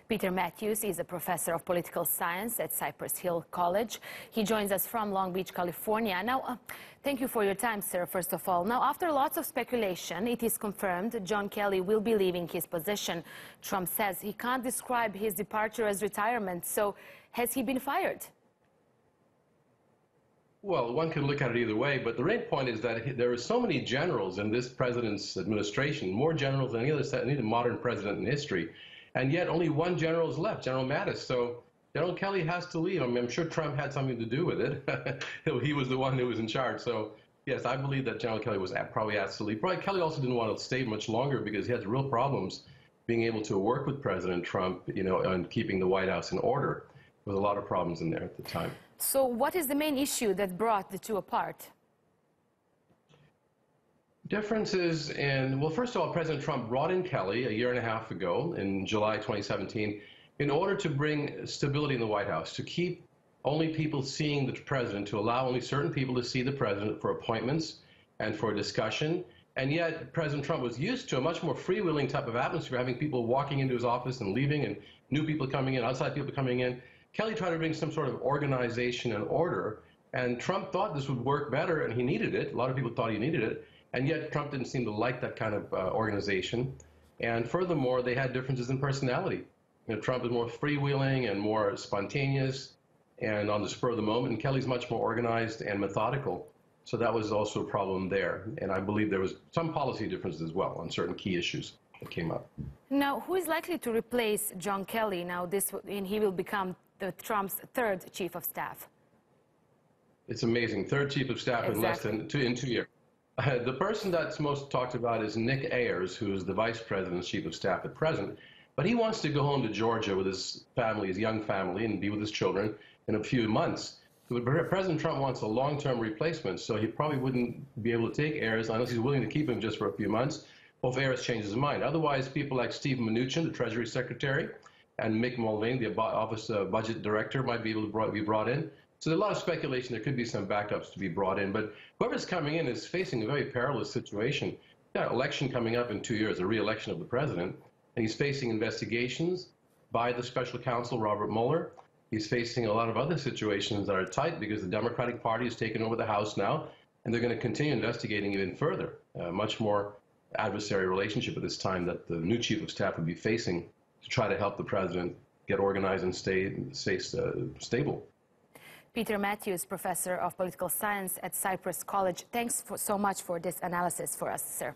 Peter Matthews is a professor of political science at Cypress Hill College. He joins us from Long Beach, California. Now, thank you for your time, sir, first of all. Now, after lots of speculation, it is confirmed John Kelly will be leaving his position. Trump says he can't describe his departure as retirement. So, has he been fired? Well, one can look at it either way, but the main point is that there are so many generals in this president's administration, more generals than any other modern president in history, and yet only one general is left, General Mattis. So General Kelly has to leave. I mean, I'm sure Trump had something to do with it. He was the one who was in charge. So yes, I believe that General Kelly was probably asked to leave. Probably Kelly also didn't want to stay much longer because he had real problems being able to work with President Trump, and keeping the White House in order. There was a lot of problems in there at the time. So what is the main issue that brought the two apart? Differences in, well, first of all, President Trump brought in Kelly a year and a half ago in July 2017 in order to bring stability in the White House, to keep only people seeing the president, to allow only certain people to see the president for appointments and for discussion. And yet President Trump was used to a much more freewheeling type of atmosphere, having people walking into his office and leaving and new people coming in, outside people coming in. Kelly tried to bring some sort of organization and order, and Trump thought this would work better, and he needed it. A lot of people thought he needed it, and yet Trump didn't seem to like that kind of organization. And furthermore, they had differences in personality. Trump is more freewheeling and more spontaneous and on the spur of the moment, and Kelly's much more organized and methodical. So that was also a problem there, and I believe there was some policy differences as well on certain key issues that came up. Now, who is likely to replace John Kelly? Now, he will become Trump's third chief of staff. It's amazing. Third chief of staff in less than in 2 years. The person that's most talked about is Nick Ayers, who is the vice president's chief of staff at present. But he wants to go home to Georgia with his family, his young family, and be with his children in a few months. President Trump wants a long-term replacement, so he probably wouldn't be able to take Ayers unless he's willing to keep him just for a few months, or if Ayers changes his mind. Otherwise, people like Steve Mnuchin, the Treasury Secretary, and Mick Mulvaney, the Office Budget Director, might be able to be brought in. So there's a lot of speculation. There could be some backups to be brought in. But whoever's coming in is facing a very perilous situation. You've got an election coming up in 2 years, a re-election of the president, and he's facing investigations by the special counsel, Robert Mueller. He's facing a lot of other situations that are tight because the Democratic Party has taken over the House now, and they're going to continue investigating even further. Much more adversary relationship at this time that the new chief of staff would be facing to try to help the president get organized and stay stable. Peter Matthews, professor of political science at Cypress College, thanks so much for this analysis for us, sir.